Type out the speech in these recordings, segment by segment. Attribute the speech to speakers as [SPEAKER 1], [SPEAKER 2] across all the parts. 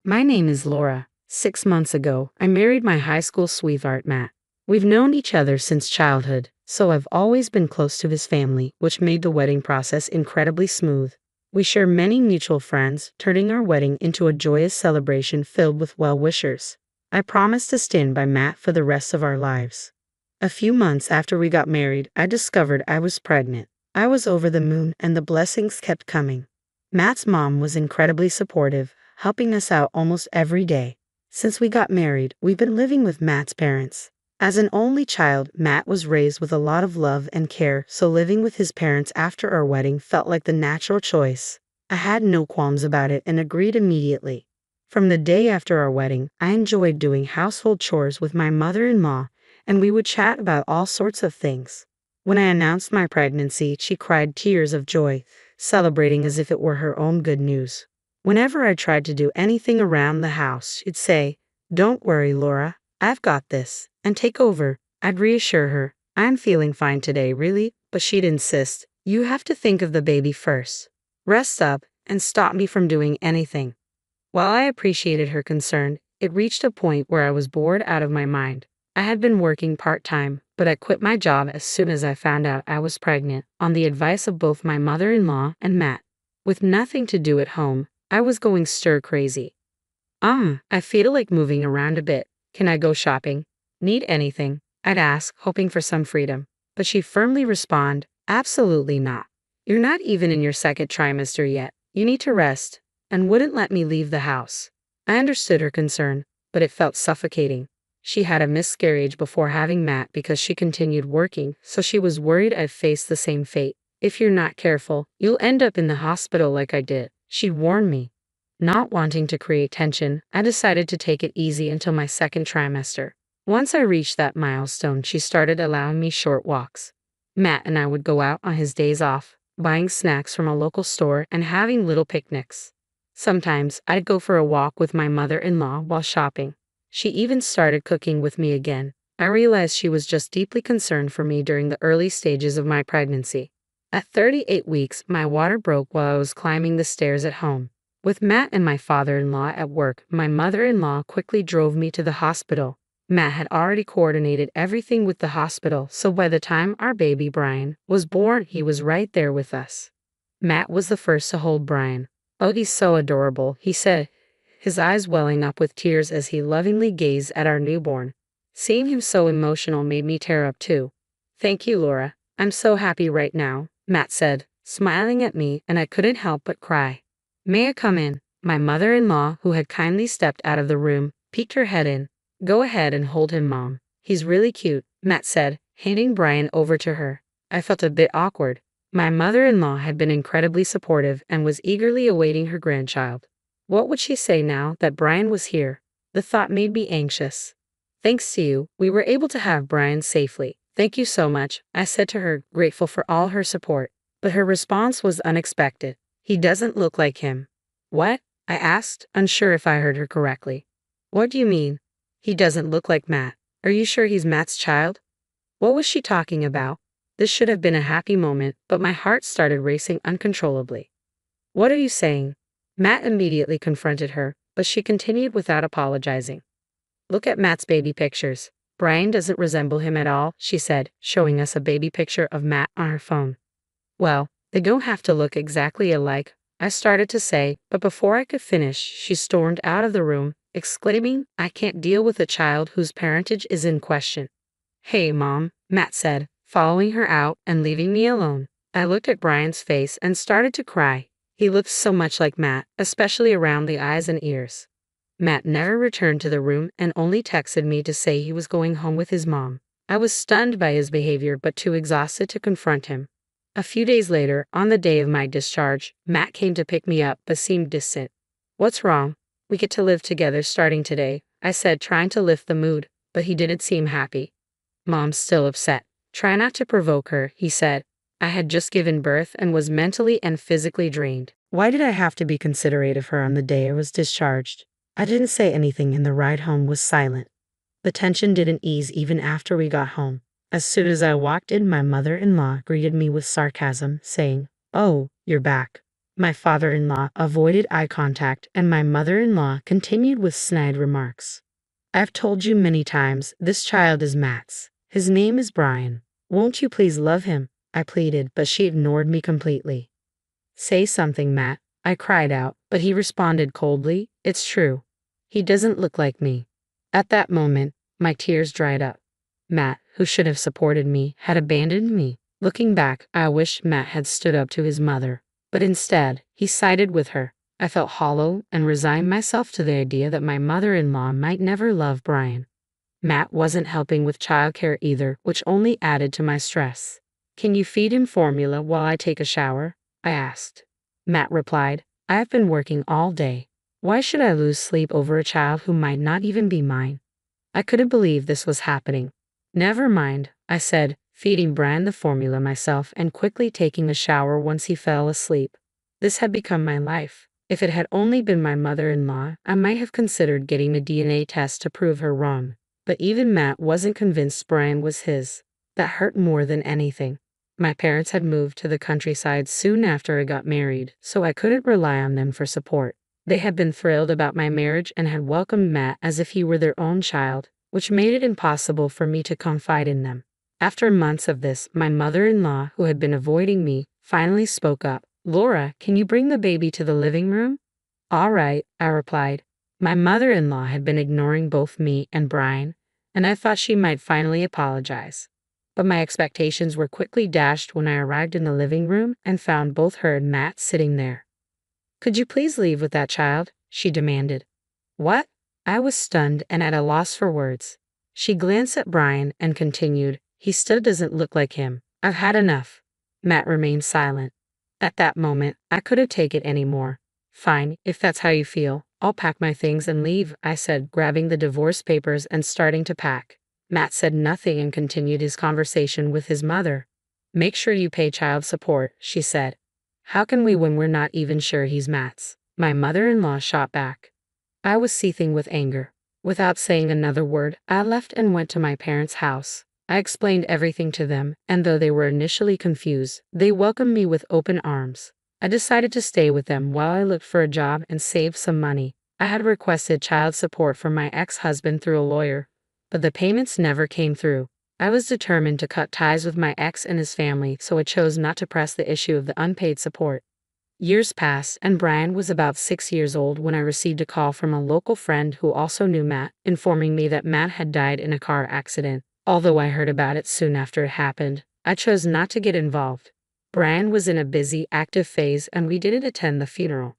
[SPEAKER 1] My name is Laura. 6 months ago, I married my high school sweetheart Matt. We've known each other since childhood, so I've always been close to his family, which made the wedding process incredibly smooth. We share many mutual friends, turning our wedding into a joyous celebration filled with well-wishers. I promised to stand by Matt for the rest of our lives. A few months after we got married, I discovered I was pregnant. I was over the moon, and the blessings kept coming. Matt's mom was incredibly supportive, helping us out almost every day. Since we got married, we've been living with Matt's parents. As an only child, Matt was raised with a lot of love and care, so living with his parents after our wedding felt like the natural choice. I had no qualms about it and agreed immediately. From the day after our wedding, I enjoyed doing household chores with my mother-in-law, and we would chat about all sorts of things. When I announced my pregnancy, she cried tears of joy, celebrating as if it were her own good news. Whenever I tried to do anything around the house, she'd say, "Don't worry, Laura, I've got this," and take over. I'd reassure her, "I'm feeling fine today, really," but she'd insist, "You have to think of the baby first. Rest up," and stop me from doing anything. While I appreciated her concern, it reached a point where I was bored out of my mind. I had been working part-time, but I quit my job as soon as I found out I was pregnant, on the advice of both my mother-in-law and Matt. With nothing to do at home, I was going stir-crazy. I feel like moving around a bit. Can I go shopping? Need anything?" I'd ask, hoping for some freedom. But she'd firmly respond, "Absolutely not. You're not even in your second trimester yet. You need to rest," and wouldn't let me leave the house. I understood her concern, but it felt suffocating. She had a miscarriage before having Matt because she continued working, so she was worried I'd face the same fate. "If you're not careful, you'll end up in the hospital like I did," she warned me. Not wanting to create tension, I decided to take it easy until my second trimester. Once I reached that milestone, she started allowing me short walks. Matt and I would go out on his days off, buying snacks from a local store and having little picnics. Sometimes I'd go for a walk with my mother-in-law while shopping. She even started cooking with me again. I realized she was just deeply concerned for me during the early stages of my pregnancy. At 38 weeks, my water broke while I was climbing the stairs at home. With Matt and my father-in-law at work, my mother-in-law quickly drove me to the hospital. Matt had already coordinated everything with the hospital, so by the time our baby Brian was born, he was right there with us. Matt was the first to hold Brian. "Oh, he's so adorable," he said, his eyes welling up with tears as he lovingly gazed at our newborn. Seeing him so emotional made me tear up too. "Thank you, Laura. I'm so happy right now," Matt said, smiling at me, and I couldn't help but cry. "May I come in?" My mother-in-law, who had kindly stepped out of the room, peeked her head in. "Go ahead and hold him, Mom. He's really cute," Matt said, handing Brian over to her. I felt a bit awkward. My mother-in-law had been incredibly supportive and was eagerly awaiting her grandchild. What would she say now that Brian was here? The thought made me anxious. "Thanks to you, we were able to have Brian safely. Thank you so much," I said to her, grateful for all her support. But her response was unexpected. "He doesn't look like him." "What?" I asked, unsure if I heard her correctly. "What do you mean? He doesn't look like Matt. Are you sure he's Matt's child?" What was she talking about? This should have been a happy moment, but my heart started racing uncontrollably. "What are you saying?" Matt immediately confronted her, but she continued without apologizing. "Look at Matt's baby pictures. Brian doesn't resemble him at all," she said, showing us a baby picture of Matt on her phone. "Well, they don't have to look exactly alike," I started to say, but before I could finish, she stormed out of the room, exclaiming, "I can't deal with a child whose parentage is in question." "Hey, Mom," Matt said, following her out and leaving me alone. I looked at Brian's face and started to cry. He looked so much like Matt, especially around the eyes and ears. Matt never returned to the room and only texted me to say he was going home with his mom. I was stunned by his behavior but too exhausted to confront him. A few days later, on the day of my discharge, Matt came to pick me up but seemed distant. "What's wrong? We get to live together starting today," I said, trying to lift the mood, but he didn't seem happy. "Mom's still upset. Try not to provoke her," he said. I had just given birth and was mentally and physically drained. Why did I have to be considerate of her on the day I was discharged? I didn't say anything and the ride home was silent. The tension didn't ease even after we got home. As soon as I walked in, my mother-in-law greeted me with sarcasm, saying, "Oh, you're back." My father-in-law avoided eye contact and my mother-in-law continued with snide remarks. I've told you many times, this child is Matt's. His name is Brian. Won't you please love him? I pleaded, but she ignored me completely. Say something, Matt, I cried out, but he responded coldly, it's true. He doesn't look like me. At that moment, my tears dried up. Matt, who should have supported me, had abandoned me. Looking back, I wished Matt had stood up to his mother, but instead, he sided with her. I felt hollow and resigned myself to the idea that my mother-in-law might never love Brian. Matt wasn't helping with childcare either, which only added to my stress. Can you feed him formula while I take a shower? I asked. Matt replied, I have been working all day. Why should I lose sleep over a child who might not even be mine? I couldn't believe this was happening. Never mind, I said, feeding Brian the formula myself and quickly taking a shower once he fell asleep. This had become my life. If it had only been my mother-in-law, I might have considered getting a DNA test to prove her wrong. But even Matt wasn't convinced Brian was his. That hurt more than anything. My parents had moved to the countryside soon after I got married, so I couldn't rely on them for support. They had been thrilled about my marriage and had welcomed Matt as if he were their own child, which made it impossible for me to confide in them. After months of this, my mother-in-law, who had been avoiding me, finally spoke up. Laura, can you bring the baby to the living room? All right, I replied. My mother-in-law had been ignoring both me and Brian, and I thought she might finally apologize. But my expectations were quickly dashed when I arrived in the living room and found both her and Matt sitting there. Could you please leave with that child? She demanded. What? I was stunned and at a loss for words. She glanced at Brian and continued, he still doesn't look like him. I've had enough. Matt remained silent. At that moment, I couldn't take it anymore. Fine, if that's how you feel, I'll pack my things and leave, I said, grabbing the divorce papers and starting to pack. Matt said nothing and continued his conversation with his mother. Make sure you pay child support, she said. How can we when we're not even sure he's Matt's? My mother-in-law shot back. I was seething with anger. Without saying another word, I left and went to my parents' house. I explained everything to them, and though they were initially confused, they welcomed me with open arms. I decided to stay with them while I looked for a job and saved some money. I had requested child support from my ex-husband through a lawyer, but the payments never came through. I was determined to cut ties with my ex and his family, so I chose not to press the issue of the unpaid support. Years passed, and Brian was about 6 years old when I received a call from a local friend who also knew Matt, informing me that Matt had died in a car accident. Although I heard about it soon after it happened, I chose not to get involved. Brian was in a busy, active phase, and we didn't attend the funeral.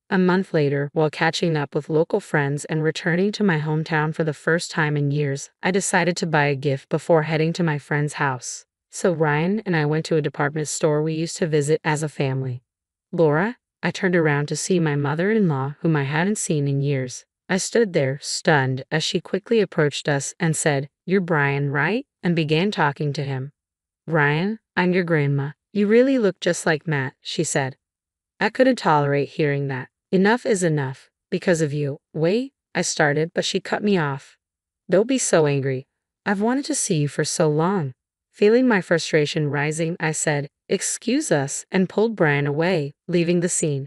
[SPEAKER 1] A month later, while catching up with local friends and returning to my hometown for the first time in years, I decided to buy a gift before heading to my friend's house. So Ryan and I went to a department store we used to visit as a family. Laura, I turned around to see my mother-in-law, whom I hadn't seen in years. I stood there, stunned, as she quickly approached us and said, You're Brian, right? And began talking to him. Brian, I'm your grandma. You really look just like Matt, she said. I couldn't tolerate hearing that. Enough is enough. Because of you. Wait, I started, but she cut me off. Don't be so angry. I've wanted to see you for so long. Feeling my frustration rising, I said, Excuse us, and pulled Brian away, leaving the scene.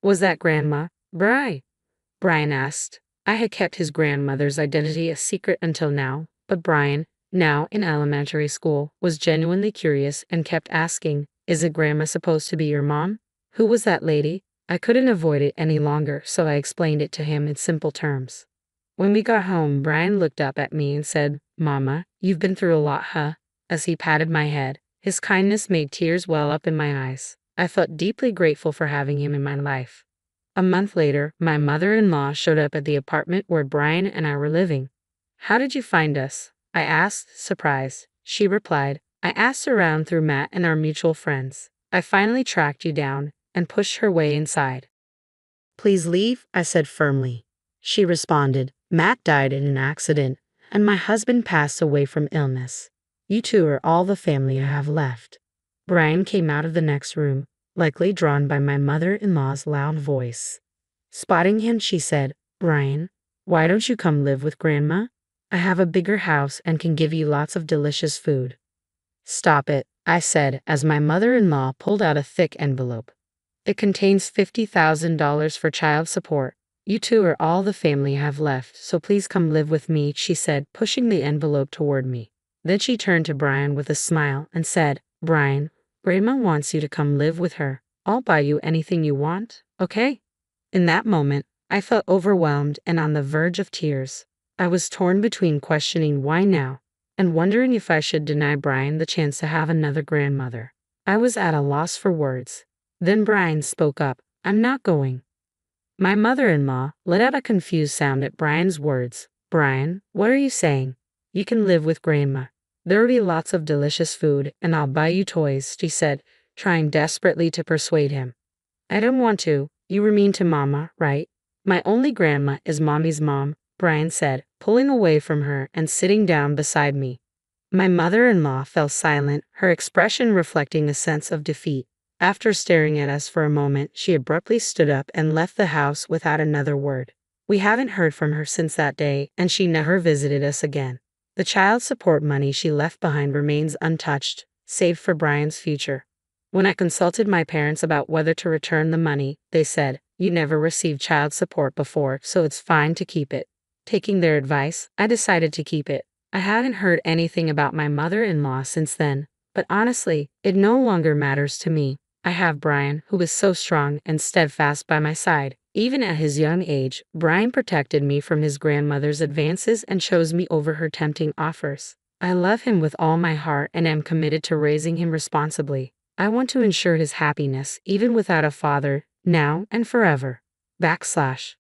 [SPEAKER 1] Was that Grandma? Brian asked. I had kept his grandmother's identity a secret until now, but Brian, now in elementary school, was genuinely curious and kept asking, Is it Grandma supposed to be your mom? Who was that lady? I couldn't avoid it any longer, so I explained it to him in simple terms. When we got home, Brian looked up at me and said, Mama, you've been through a lot, huh? As he patted my head. His kindness made tears well up in my eyes. I felt deeply grateful for having him in my life. A month later, my mother-in-law showed up at the apartment where Brian and I were living. How did you find us? I asked, surprised. She replied, I asked around through Matt and our mutual friends. I finally tracked you down and pushed her way inside. Please leave, I said firmly. She responded, Matt died in an accident, and my husband passed away from illness. You two are all the family I have left. Brian came out of the next room, likely drawn by my mother-in-law's loud voice. Spotting him, she said, Brian, why don't you come live with Grandma? I have a bigger house and can give you lots of delicious food. Stop it, I said as my mother-in-law pulled out a thick envelope. It contains $50,000 for child support. You two are all the family have left, so please come live with me, she said, pushing the envelope toward me. Then she turned to Brian with a smile and said, Brian, Grandma wants you to come live with her. I'll buy you anything you want, okay? In that moment, I felt overwhelmed and on the verge of tears. I was torn between questioning why now and wondering if I should deny Brian the chance to have another grandmother. I was at a loss for words. Then Brian spoke up. I'm not going. My mother-in-law let out a confused sound at Brian's words. Brian, what are you saying? You can live with Grandma. There'll be lots of delicious food, and I'll buy you toys, she said, trying desperately to persuade him. I don't want to. You were mean to Mama, right? My only grandma is Mommy's mom, Brian said, pulling away from her and sitting down beside me. My mother-in-law fell silent, her expression reflecting a sense of defeat. After staring at us for a moment, she abruptly stood up and left the house without another word. We haven't heard from her since that day, and she never visited us again. The child support money she left behind remains untouched, saved for Brian's future. When I consulted my parents about whether to return the money, they said, you never received child support before, so it's fine to keep it. Taking their advice, I decided to keep it. I hadn't heard anything about my mother-in-law since then, but honestly, it no longer matters to me. I have Brian, who is so strong and steadfast by my side. Even at his young age, Brian protected me from his grandmother's advances and chose me over her tempting offers. I love him with all my heart and am committed to raising him responsibly. I want to ensure his happiness, even without a father, now and forever. //